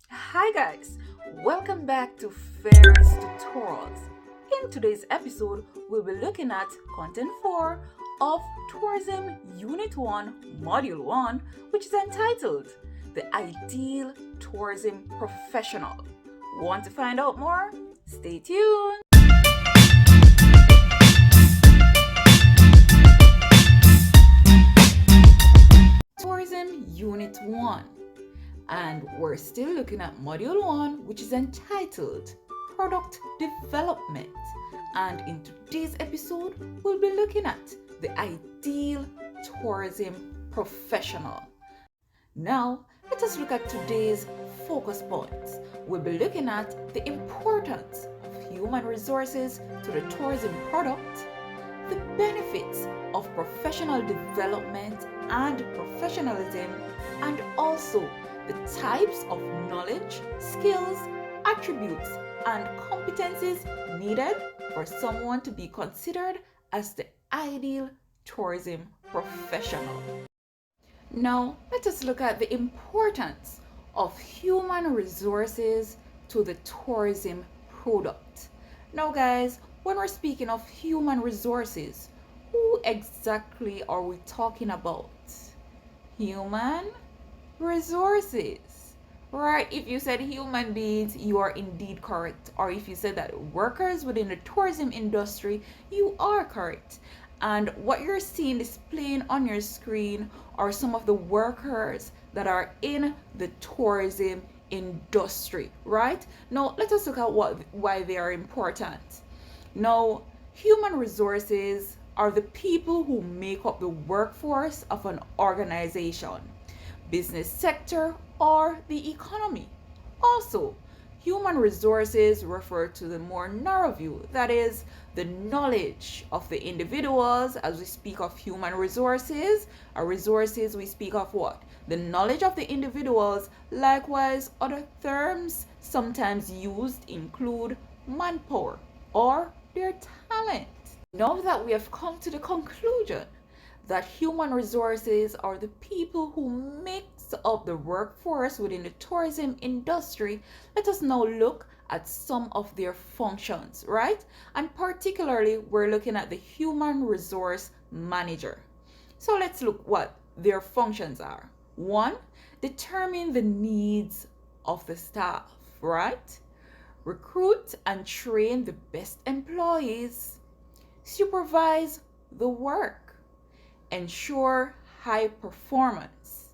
Hi guys, welcome back to Ferris Tutorials. In today's episode, we'll be looking at Content 4 of Tourism Unit 1, Module 1, which is entitled The Ideal Tourism Professional. Want to find out more? Stay tuned! Tourism Unit 1, and we're still looking at Module 1, which is entitled Product Development. And in today's episode, we'll be looking at the ideal tourism professional. Now, let us look at today's focus points. We'll be looking at the importance of human resources to the tourism product, the benefits of professional development and professionalism, and also the types of knowledge, skills, attributes, and competencies needed for someone to be considered as the ideal tourism professional. Now, let us look at the importance of human resources to the tourism product. Now, guys, when we're speaking of human resources, who exactly are we talking about? Human resources. Right, if you said human beings, you are indeed correct. Or if you said that workers within the tourism industry, you are correct. And what you're seeing displaying on your screen are some of the workers that are in the tourism industry, right? Now, let us look at why they are important. Now, human resources are the people who make up the workforce of an organization, business sector, or the economy. Also, human resources refer to the more narrow view, that is, the knowledge of the individuals. As we speak of human resources, we speak of what? The knowledge of the individuals. Likewise, other terms sometimes used include manpower or their talent. Now that we have come to the conclusion that human resources are the people who makes up the workforce within the tourism industry, let us now look at some of their functions, right? And particularly, we're looking at the human resource manager. So let's look what their functions are. One, determine the needs of the staff, right? Recruit and train the best employees. Supervise the work. Ensure high performance,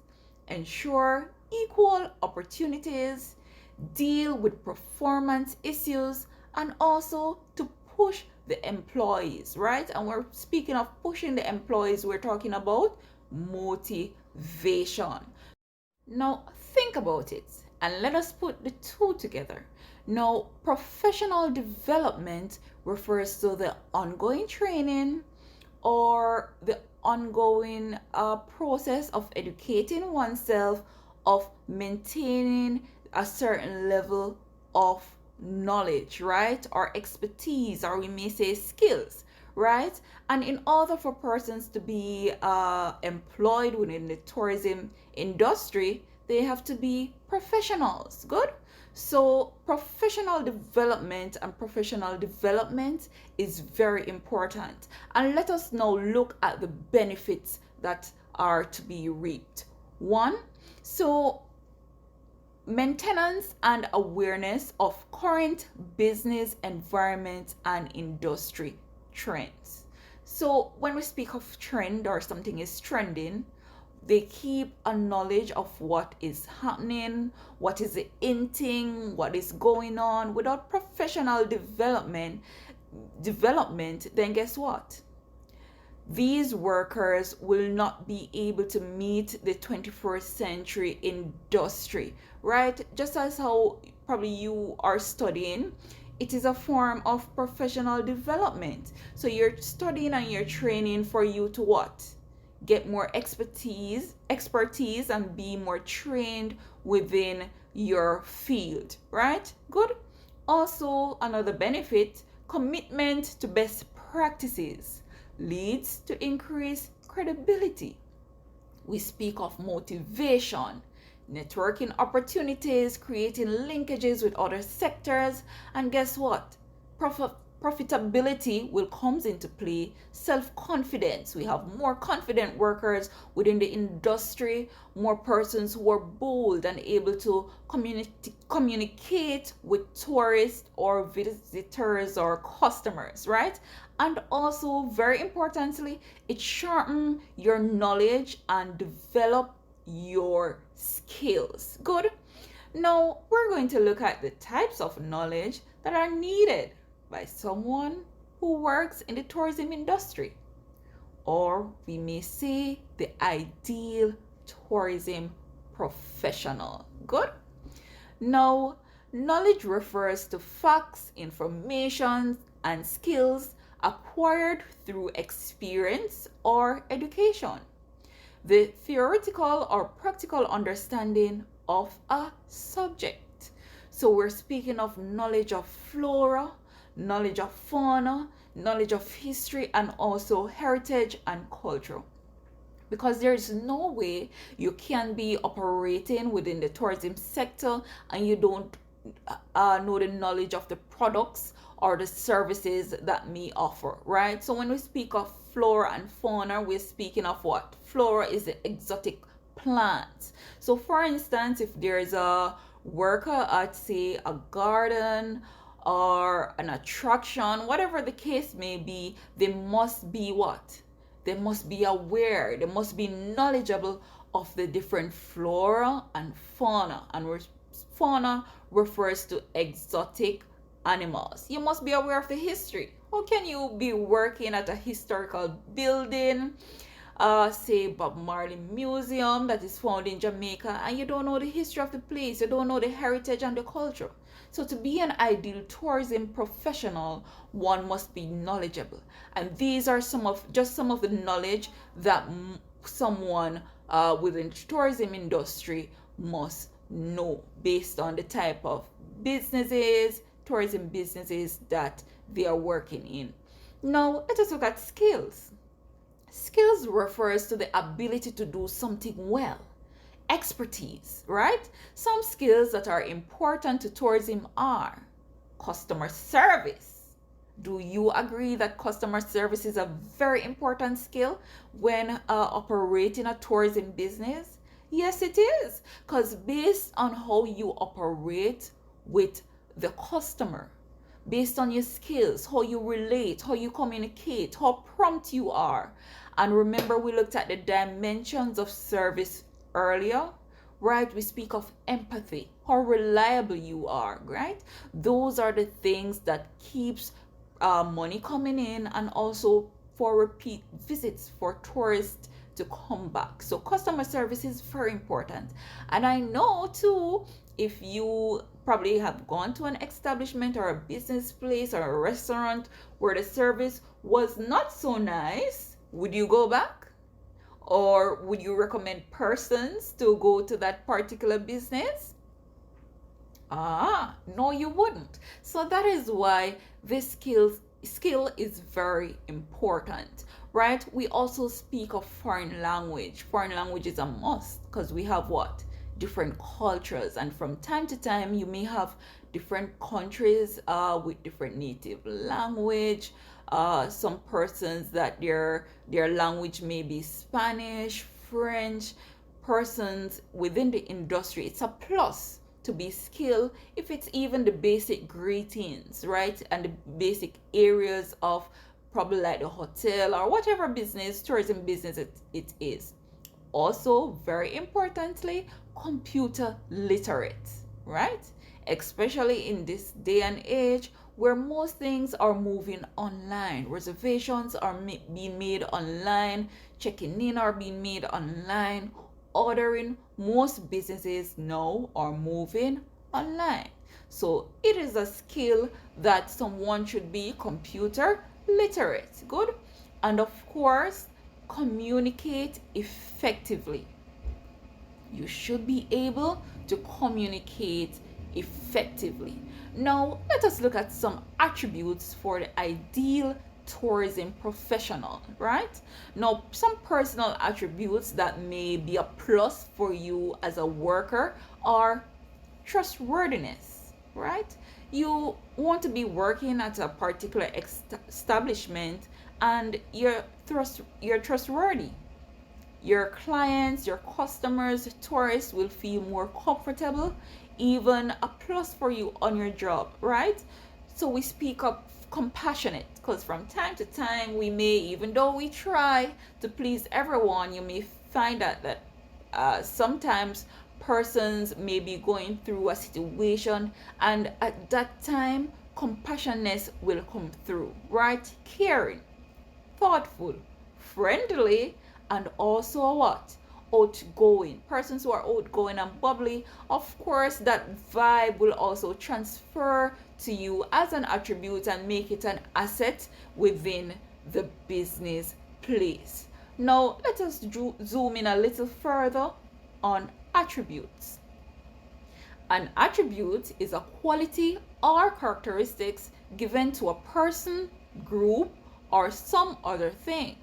ensure equal opportunities, deal with performance issues, and also to push the employees, right? And we're speaking of pushing the employees, we're talking about motivation. Now, think about it and let us put the two together. Now, professional development refers to the ongoing training or the ongoing process of educating oneself, of maintaining a certain level of knowledge, right? Or expertise, or we may say skills, right? And in order for persons to be employed within the tourism industry, they have to be professionals. Good? So, professional development and professional development is very important. And let us now look at the benefits that are to be reaped. One, so maintenance and awareness of current business environment and industry trends. So, when we speak of trend or something is trending, they keep a knowledge of what is happening, what is the in thing, what is going on. Without professional development, then guess what? These workers will not be able to meet the 21st century industry, right? Just as how probably you are studying, it is a form of professional development. So you're studying and you're training for you to what? Get more expertise and be more trained within your field, right? Good. Also, another benefit, commitment to best practices leads to increased credibility. We speak of motivation, networking opportunities, creating linkages with other sectors, and guess what? Profitability will comes into play. Self-confidence, we have more confident workers within the industry, more persons who are bold and able to communicate with tourists or visitors or customers, right? And also, very importantly, it sharpens your knowledge and develop your skills. Good. Now we're going to look at the types of knowledge that are needed by someone who works in the tourism industry, or we may say the ideal tourism professional. Good. Now, knowledge refers to facts, information, and skills acquired through experience or education. The theoretical or practical understanding of a subject. So we're speaking of knowledge of flora, knowledge of fauna, knowledge of history, and also heritage and culture. Because there's no way you can be operating within the tourism sector and you don't know the knowledge of the products or the services that may offer, right? So when we speak of flora and fauna, we're speaking of what? Flora is the exotic plants. So for instance, if there's a worker at, say, a garden or an attraction, whatever the case may be, they must be what? They must be aware, they must be knowledgeable of the different flora and fauna. And fauna refers to exotic animals. You must be aware of the history. How can you be working at a historical building, say Bob Marley Museum that is found in Jamaica, and you don't know the history of the place, you don't know the heritage and the culture? So to be an ideal tourism professional, one must be knowledgeable. And these are some of the knowledge that someone within the tourism industry must know based on the type of businesses, tourism businesses that they are working in. Now, let us look at skills. Skills refers to the ability to do something well. Expertise, right? Some skills that are important to tourism are customer service. Do you agree that customer service is a very important skill when operating a tourism business? Yes, it is. Because based on how you operate with the customer, based on your skills, how you relate, how you communicate, how prompt you are. And remember, we looked at the dimensions of service earlier, right? We speak of empathy, how reliable you are, right? Those are the things that keeps money coming in, and also for repeat visits for tourists to come back. So customer service is very important. And I know too, if you probably have gone to an establishment or a business place or a restaurant where the service was not so nice, would you go back? Or would you recommend persons to go to that particular business? No, you wouldn't. So that is why this skill is very important, right? We also speak of foreign language. Foreign language is a must because we have what? Different cultures, and from time to time you may have different countries with different native language. Some persons that their language may be Spanish, French. Persons within the industry, it's a plus to be skilled if it's even the basic greetings, right? And the basic areas of probably like the hotel or whatever business, tourism business it is. Also, very importantly, computer literate, right? Especially in this day and age where most things are moving online. Reservations are being made online, checking in are being made online, ordering, most businesses now are moving online. So it is a skill that someone should be computer literate. Good. And of course, communicate effectively. You should be able to communicate effectively. Now, let us look at some attributes for the ideal tourism professional, right? Now, some personal attributes that may be a plus for you as a worker are trustworthiness, right? You want to be working at a particular establishment and you're trustworthy. Your clients, your customers, tourists will feel more comfortable, even a plus for you on your job, right? So we speak up compassionate because from time to time we may, even though we try to please everyone, you may find out that sometimes persons may be going through a situation, and at that time compassiousness will come through, right? Caring, thoughtful, friendly, and also what? Outgoing. Persons who are outgoing and bubbly, of course, that vibe will also transfer to you as an attribute and make it an asset within the business place. Now, let us zoom in a little further on attributes. An attribute is a quality or characteristics given to a person, group, or some other thing.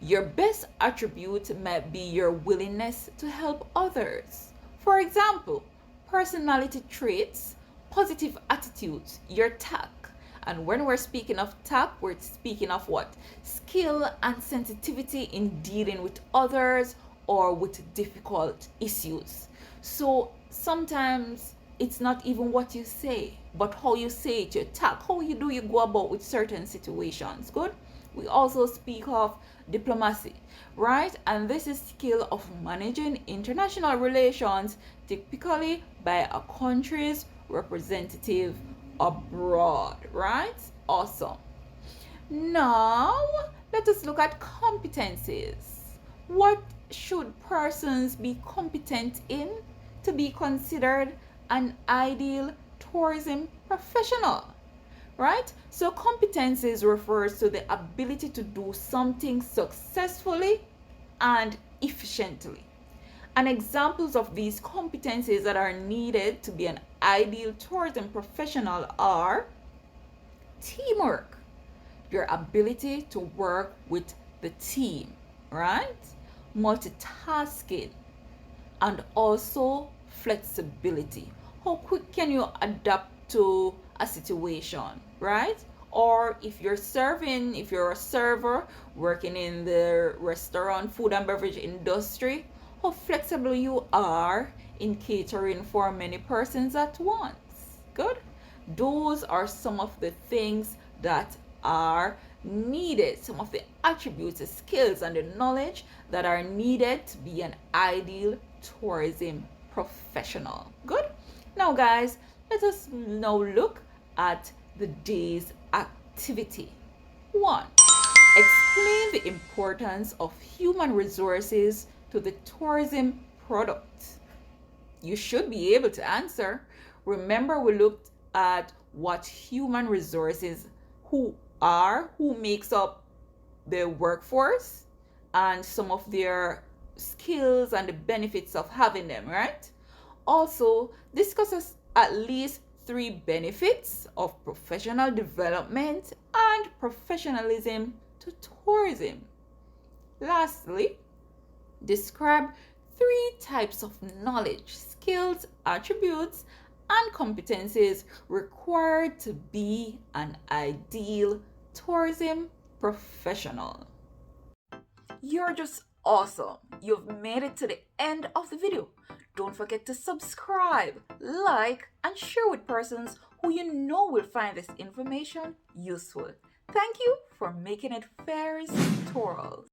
Your best attribute might be your willingness to help others. For example, personality traits, positive attitudes, your tact. And when we're speaking of tact, we're speaking of what? Skill and sensitivity in dealing with others or with difficult issues. So sometimes it's not even what you say, but how you say it, your tact, how you go about with certain situations. Good? We also speak of diplomacy, right? And this is skill of managing international relations, typically by a country's representative abroad, right? Awesome. Now, let us look at competencies. What should persons be competent in to be considered an ideal tourism professional? Right? So competencies refers to the ability to do something successfully and efficiently. And examples of these competencies that are needed to be an ideal tourism professional are teamwork, your ability to work with the team, right? Multitasking, and also flexibility. How quick can you adapt to a situation, right? Or if you're a server working in the restaurant, food and beverage industry, how flexible you are in catering for many persons at once. Good? Those are some of the things that are needed, some of the attributes, the skills, and the knowledge that are needed to be an ideal tourism professional. Good? Now, guys, let us now look at the day's activity. 1. Explain the importance of human resources to the tourism product. You should be able to answer. Remember, we looked at what human resources who makes up the workforce, and some of their skills and the benefits of having them, right? Also, discusses at least 3 benefits of professional development and professionalism to tourism. Lastly, describe 3 types of knowledge, skills, attributes, and competencies required to be an ideal tourism professional. You're just awesome. You've made it to the end of the video. Don't forget to subscribe, like, and share with persons who you know will find this information useful. Thank you for making it very tutorials.